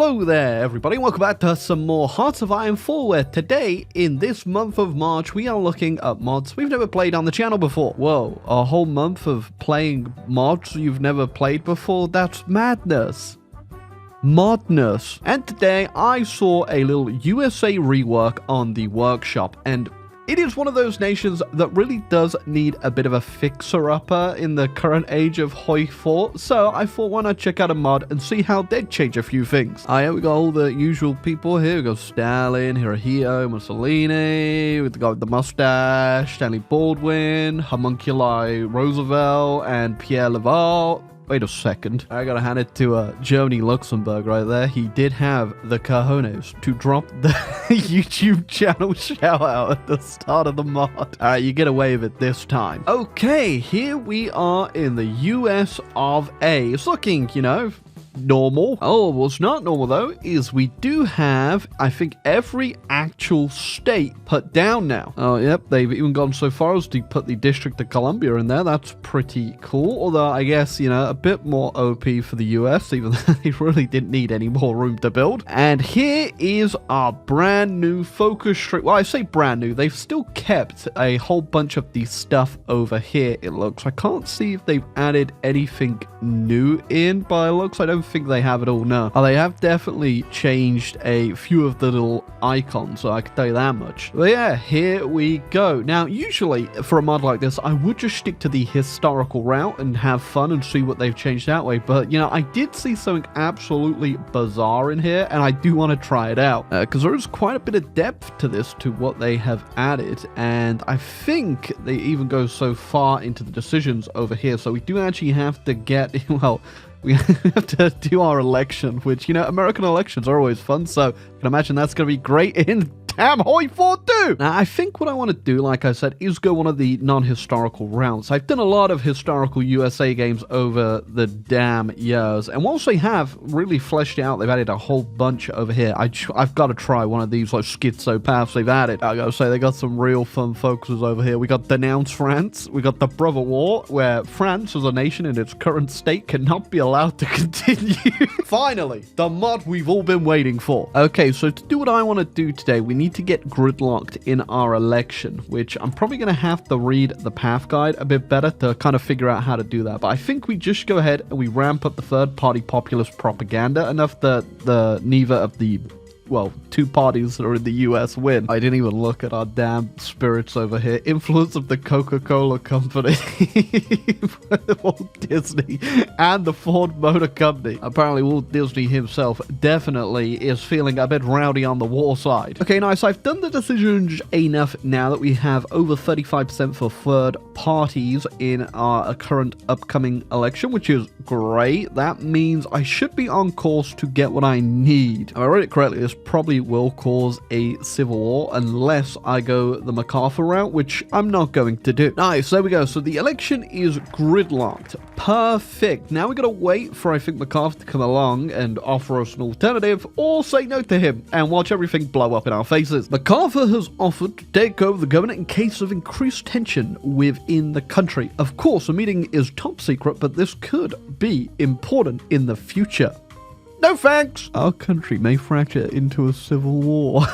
Hello there everybody, welcome back to some more Hearts of Iron 4, where today, in this month of March, we are looking at mods we've never played on the channel before. Whoa, a whole month of playing mods you've never played before? That's madness. Modness. And today I saw a little USA rework on the workshop, and it is one of those nations that really does need a bit of a fixer-upper in the current age of Hoi 4, so I thought why not check out a mod and see how they'd change a few things. Yeah, we got all the usual people here. We got Stalin, Hirohito, Mussolini, we've got the mustache, Stanley Baldwin, Homunculi Roosevelt, and Pierre Laval. Wait a second. I gotta hand it to Germany Luxembourg right there. He did have the cojones to drop the YouTube channel shout out at the start of the mod. Alright, you get away with it this time. Okay, here we are in the US of A. It's looking, you know, normal. Oh, what's not normal though is we do have, I think, every actual state put down now. Oh, yep, they've even gone so far as to put the District of Columbia in there. That's pretty cool. Although, I guess, you know, a bit more OP for the US, even though they really didn't need any more room to build. And here is our brand new focus street. Well, I say brand new. They've still kept a whole bunch of the stuff over here, it looks. I can't see if they've added anything new in, by looks. I don't think they have it all now. Oh, they have definitely changed a few of the little icons, so I can tell you that much. But yeah, here we go. Now, usually for a mod like this, I would just stick to the historical route and have fun and see what they've changed that way. But, you know, I did see something absolutely bizarre in here, and I do want to try it out because there is quite a bit of depth to this, to what they have added. And I think they even go so far into the decisions over here. So we do actually have to get, well, we have to do our election, which, you know, American elections are always fun, so I can imagine that's going to be great in damn Hoi 4 too. Now, I think what I want to do, like I said, is go one of the non-historical routes. I've done a lot of historical USA games over the damn years, and once they have really fleshed out, they've added a whole bunch over here. I've got to try one of these like schizopaths they've added. I gotta say, they got some real fun focuses over here. We got Denounce France. We got the Brother War, where France as a nation in its current state cannot be allowed to continue. Finally, the mod we've all been waiting for. Okay, so to do what I want to do today, we need to get gridlocked in our election, which I'm probably going to have to read the path guide a bit better to kind of figure out how to do that. But I think we just go ahead and we ramp up the third-party populist propaganda enough that neither of the, well, two parties that are in the US win. I didn't even look at our damn spirits over here. Influence of the Coca-Cola Company, Walt Disney, and the Ford Motor Company. Apparently Walt Disney himself definitely is feeling a bit rowdy on the war side. Okay, nice. I've done the decisions enough now that we have over 35% for third parties in our current upcoming election, which is great. That means I should be on course to get what I need. If I read it correctly, this probably will cause a civil war unless I go the MacArthur route, which I'm not going to do. Nice, there we go. So the election is gridlocked. Perfect. Now we gotta wait for, I think, MacArthur to come along and offer us an alternative, or say no to him and watch everything blow up in our faces. MacArthur has offered to take over the government in case of increased tension within the country. Of course, the meeting is top secret, but this could be important in the future. No thanks! Our country may fracture into a civil war.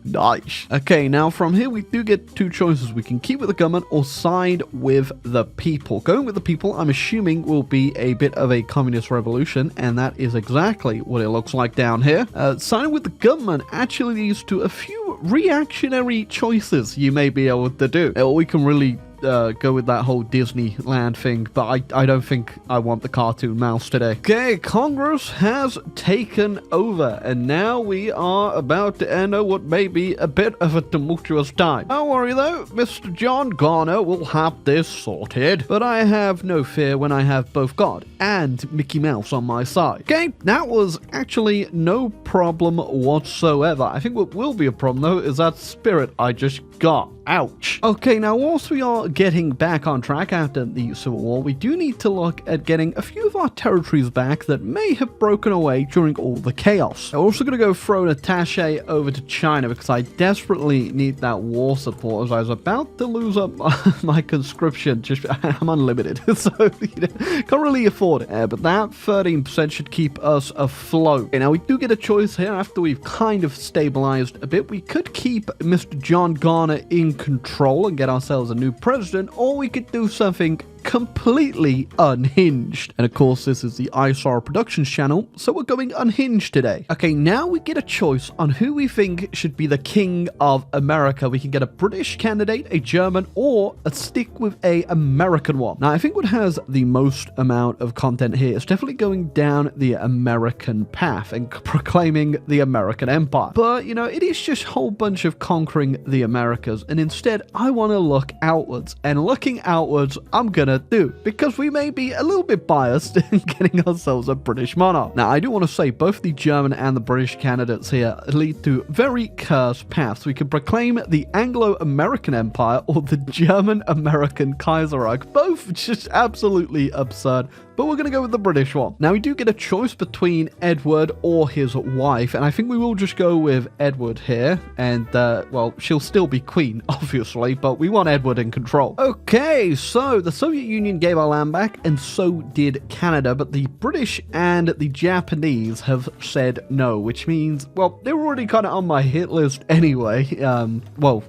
Nice. Okay, now from here we do get two choices. We can keep with the government or side with the people. Going with the people, I'm assuming, will be a bit of a communist revolution, and that is exactly what it looks like down here. Siding with the government actually leads to a few reactionary choices you may be able to do. We can really go with that whole Disneyland thing, but I don't think I want the cartoon mouse today. Okay, Congress has taken over, and now we are about to enter what may be a bit of a tumultuous time. Don't worry though, Mr. John Garner will have this sorted, but I have no fear when I have both God and Mickey Mouse on my side. Okay, that was actually no problem whatsoever. I think what will be a problem though is that spirit I just got. Ouch. Okay, now whilst we are getting back on track after the Civil War, we do need to look at getting a few of our territories back that may have broken away during all the chaos. I'm also going to go throw an attaché over to China because I desperately need that war support as I was about to lose up my conscription. I'm unlimited, so can't really afford it. But that 13% should keep us afloat. Okay, now we do get a choice here after we've kind of stabilized a bit. We could keep Mr. John Garner in control and get ourselves a new president, or we could do something completely unhinged. And of course, this is the iSorrowproductions channel, so we're going unhinged today. Okay, now we get a choice on who we think should be the king of America. We can get a British candidate, a German, or a stick with a American one. Now, I think what has the most amount of content here is definitely going down the American path and proclaiming the American empire. But, you know, it is just a whole bunch of conquering the Americas, and instead, I want to look outwards. And looking outwards, I'm gonna do, because we may be a little bit biased in getting ourselves a British monarch. Now, I do want to say both the German and the British candidates here lead to very cursed paths. We could proclaim the Anglo-American Empire or the German-American Kaiserreich, both just absolutely absurd. But we're going to go with the British one. Now, we do get a choice between Edward or his wife, and I think we will just go with Edward here. And, well, she'll still be queen, obviously, but we want Edward in control. Okay, so the Soviet Union gave our land back, and so did Canada, but the British and the Japanese have said no, which means, well, they were already kind of on my hit list anyway. Well,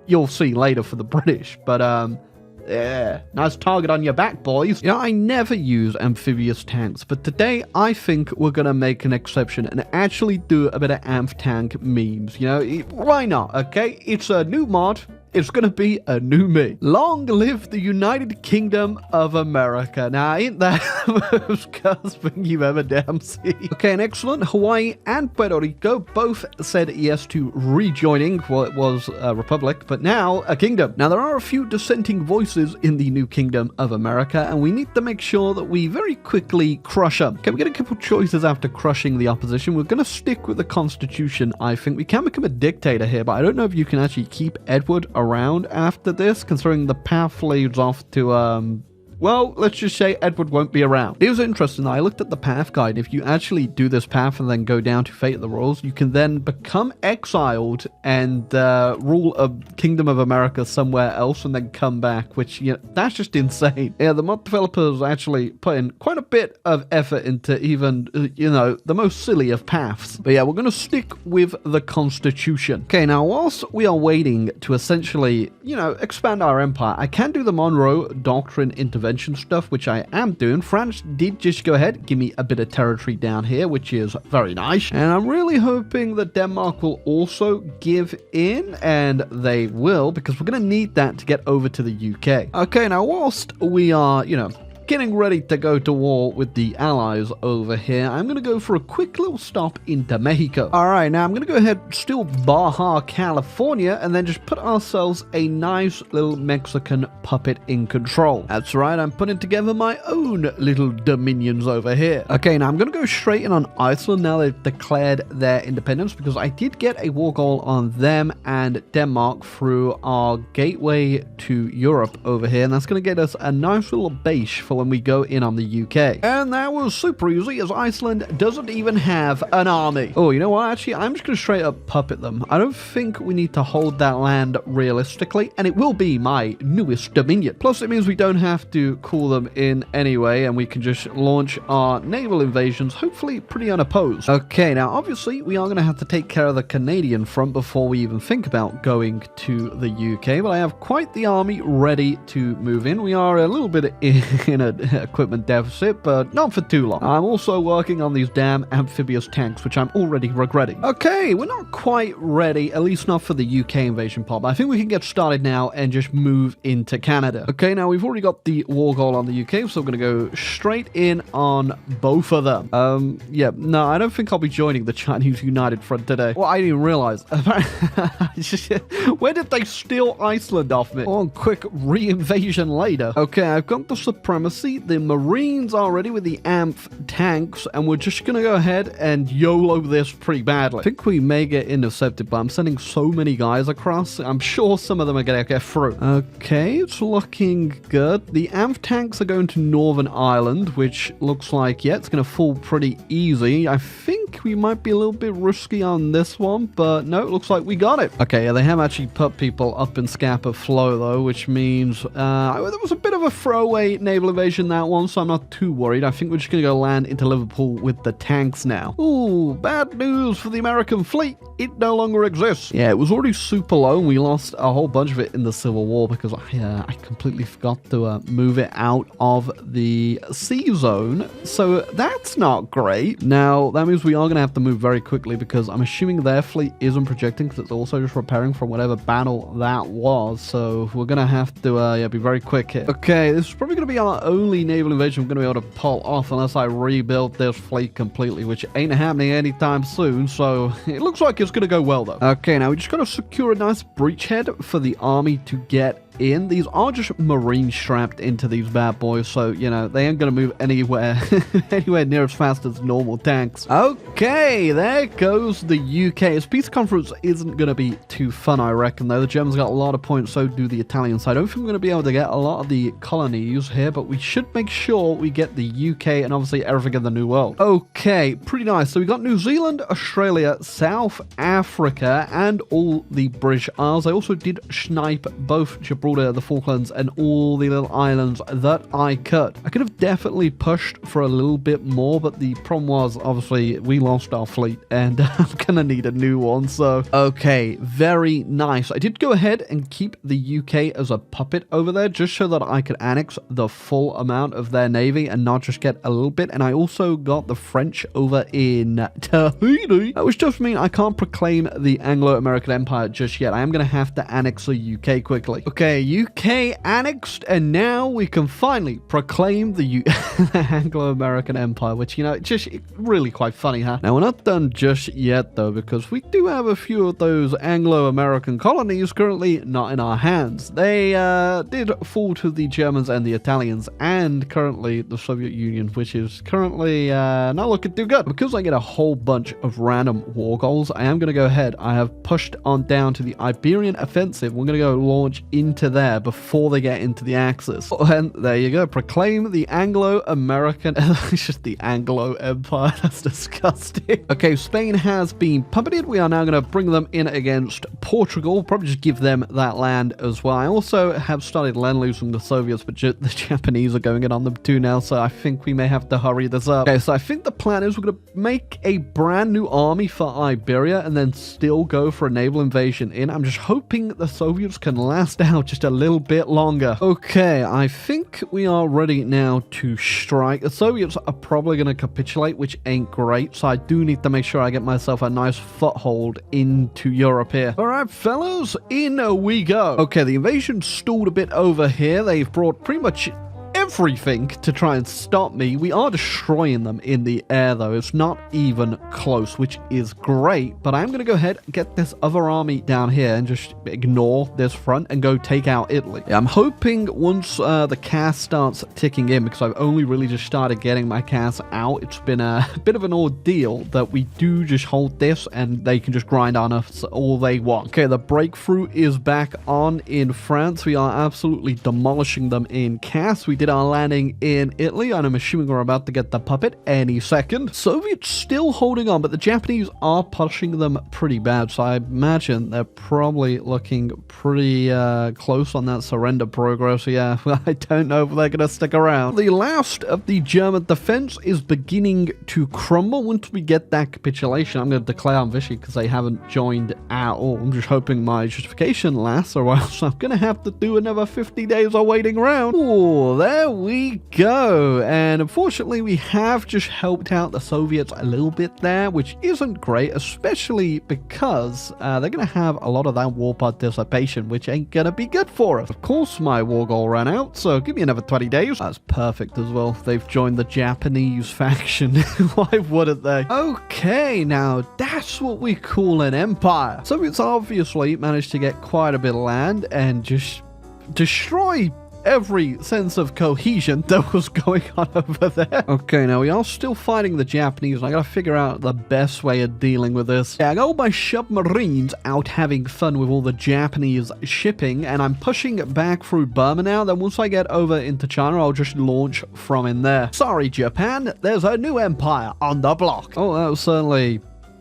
you'll see later for the British, but, yeah, nice target on your back, boys. You know, I never use amphibious tanks, but today I think we're gonna make an exception and actually do a bit of amph tank memes. You know, why not, okay? It's a new mod. It's gonna be a new me. Long live the United Kingdom of America. Now, ain't that the most cursed thing you've ever damn seen? Okay, and excellent. Hawaii and Puerto Rico both said yes to rejoining what was a republic, but now a kingdom. Now, there are a few dissenting voices in the new kingdom of America, and we need to make sure that we very quickly crush them. Okay, we get a couple choices after crushing the opposition. We're gonna stick with the Constitution, I think. We can become a dictator here, but I don't know if you can actually keep Edward around after this, considering the path leads off to well, let's just say Edward won't be around. It was interesting though. I looked at the path guide. If you actually do this path and then go down to Fate of the Royals, you can then become exiled and rule a Kingdom of America somewhere else and then come back, which, you know, that's just insane. Yeah, the mod developers actually put in quite a bit of effort into even, you know, the most silly of paths. But yeah, we're going to stick with the Constitution. Okay, now whilst we are waiting to essentially, you know, expand our empire, I can do the Monroe doctrine intervention stuff, which I am doing. France did just go ahead, give me a bit of territory down here, which is very nice. And I'm really hoping that Denmark will also give in, and they will, because we're going to need that to get over to the UK. Okay, now whilst we are, you know, getting ready to go to war with the allies over here, I'm going to go for a quick little stop into Mexico. All right, now I'm going to go ahead, still Baja, California, and then just put ourselves a nice little Mexican puppet in control. That's right, I'm putting together my own little dominions over here. Okay, now I'm going to go straight in on Iceland now they've declared their independence, because I did get a war goal on them and Denmark through our gateway to Europe over here, and that's going to get us a nice little base for when we go in on the UK. And that was super easy, as Iceland doesn't even have an army. Oh, you know what? Actually, I'm just going to straight up puppet them. I don't think we need to hold that land realistically, and it will be my newest dominion. Plus, it means we don't have to call them in anyway, and we can just launch our naval invasions, hopefully pretty unopposed. Okay, now, obviously, we are going to have to take care of the Canadian front before we even think about going to the UK, but I have quite the army ready to move in. We are a little bit in a equipment deficit, but not for too long. I'm also working on these damn amphibious tanks, which I'm already regretting. Okay, we're not quite ready, at least not for the UK invasion part, but I think we can get started now and just move into Canada. Okay, now we've already got the war goal on the UK, so we're going to go straight in on both of them. Yeah, no, I don't think I'll be joining the Chinese United Front today. Well, I didn't even realize. Where did they steal Iceland off me? Oh, quick re-invasion later. Okay, I've got the supremacy see the Marines are ready with the AMF tanks, and we're just going to go ahead and YOLO this pretty badly. I think we may get intercepted, but I'm sending so many guys across. I'm sure some of them are going to get through. Okay, it's looking good. The AMF tanks are going to Northern Ireland, which looks like, yeah, it's going to fall pretty easy. I think we might be a little bit risky on this one, but no, it looks like we got it. Okay, yeah, they have actually put people up in Scapa Flow, though, which means there was a bit of a throwaway naval invasion that one, so I'm not too worried. I think we're just going to go land into Liverpool with the tanks now. Ooh, bad news for the American fleet. It no longer exists. Yeah, it was already super low, and we lost a whole bunch of it in the Civil War because I completely forgot to move it out of the sea zone. So that's not great. Now, that means we are going to have to move very quickly because I'm assuming their fleet isn't projecting because it's also just repairing from whatever battle that was. So we're going to have to be very quick here. Okay, this is probably going to be our only naval invasion we're going to be able to pull off unless I rebuild this fleet completely, which ain't happening anytime soon. So it looks like it's going to go well, though. Okay, now we just got to secure a nice breachhead for the army to get in. These are just Marines strapped into these bad boys, so, you know, they ain't gonna move anywhere near as fast as normal tanks. Okay, there goes the UK. Its peace conference isn't gonna be too fun, I reckon, though. The Germans got a lot of points, so do the Italians. So I don't think we're gonna be able to get a lot of the colonies here, but we should make sure we get the UK and obviously everything in the New World. Okay, pretty nice. So we got New Zealand, Australia, South Africa, and all the British Isles. I also did snipe both Gibraltar, the Falklands, and all the little islands that I could. I could have definitely pushed for a little bit more, but the problem was, obviously, we lost our fleet, and I'm gonna need a new one, so... Okay, very nice. I did go ahead and keep the UK as a puppet over there, just so that I could annex the full amount of their navy and not just get a little bit, and I also got the French over in Tahiti, which does mean I can't proclaim the Anglo-American Empire just yet. I am gonna have to annex the UK quickly. Okay, UK annexed, and now we can finally proclaim the Anglo-American Empire, which, you know, just really quite funny, huh? Now, we're not done just yet, though, because we do have a few of those Anglo-American colonies currently not in our hands. They did fall to the Germans and the Italians, and currently the Soviet Union, which is currently not looking too good. Because I get a whole bunch of random war goals, I am going to go ahead. I have pushed on down to the Iberian Offensive. We're going to go launch into there before they get into the Axis. And there you go. Proclaim the Anglo-American... It's just the Anglo Empire. That's disgusting. Okay, Spain has been puppeted. We are now going to bring them in against Portugal. Probably just give them that land as well. I also have started lend-loosing the Soviets, but the Japanese are going in on them too now, so I think we may have to hurry this up. Okay, so I think the plan is we're going to make a brand new army for Iberia and then still go for a naval invasion in. I'm just hoping the Soviets can last out just a little bit longer. Okay, I think we are ready now to strike. The Soviets are probably going to capitulate, which ain't great, so I do need to make sure I get myself a nice foothold into Europe here. All right, fellas, in we go. Okay, the invasion stalled a bit over here. They've brought pretty much everything to try and stop me. We are destroying them in the air, though. It's not even close, which is great, but I'm going to go ahead and get this other army down here and just ignore this front and go take out Italy. I'm hoping once the CAS starts ticking in, because I've only really just started getting my CAS out, it's been a bit of an ordeal, that we do just hold this and they can just grind on us all they want. Okay, the breakthrough is back on in France. We are absolutely demolishing them in CAS. We did our landing in Italy, and I'm assuming we're about to get the puppet any second. Soviets still holding on, but the Japanese are pushing them pretty bad, so I imagine they're probably looking pretty close on that surrender progress. Yeah, I don't know if they're going to stick around. The last of the German defense is beginning to crumble. Once we get that capitulation, I'm going to declare on Vichy because they haven't joined at all. I'm just hoping my justification lasts, or else I'm going to have to do another 50 days of waiting around. Oh, there we go. And unfortunately, we have just helped out the Soviets a little bit there, which isn't great, especially because they're going to have a lot of that war participation, which ain't going to be good for us. Of course, my war goal ran out, so give me another 20 days. That's perfect as well. They've joined the Japanese faction. Why wouldn't they? Okay, now that's what we call an empire. Soviets obviously managed to get quite a bit of land and just destroy every sense of cohesion that was going on over there. Okay, now we are still fighting the Japanese, and I gotta figure out the best way of dealing with this. Yeah, I got all my submarines out having fun with all the Japanese shipping, and I'm pushing back through Burma now. Then once I get over into China, I'll just launch from in there. Sorry, Japan, there's a new empire on the block. Oh, that was certainly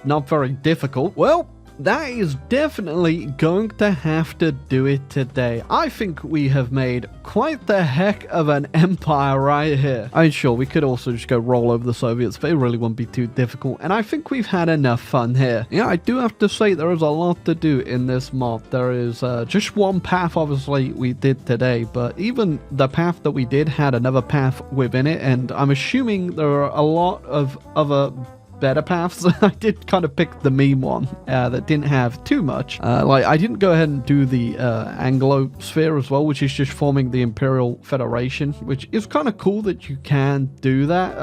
not very difficult. Well, that is definitely going to have to do it today. I think we have made quite the heck of an empire right here. I mean, sure, we could also just go roll over the Soviets, but it really wouldn't be too difficult. And I think we've had enough fun here. Yeah, I do have to say there is a lot to do in this mod. There is just one path, obviously, we did today, but even the path that we did had another path within it, and I'm assuming there are a lot of other better paths. I did kind of pick the meme one that didn't have too much. Like, I didn't go ahead and do the Anglo-sphere as well, which is just forming the Imperial Federation, which is kind of cool that you can do that.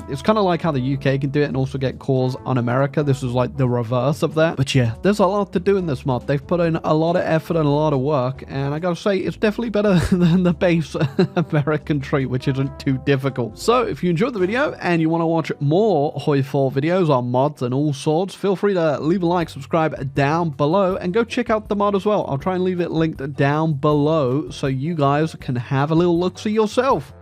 It's kind of like how the UK can do it and also get cores on America. This is like the reverse of that. But yeah, there's a lot to do in this mod. They've put in a lot of effort and a lot of work, and I gotta say, it's definitely better than the base American tree, which isn't too difficult. So if you enjoyed the video and you want to watch more Hoi 4 videos on mods and all sorts, feel free to leave a like, subscribe down below, and go check out the mod as well. I'll try and leave it linked down below so you guys can have a little look-see yourself.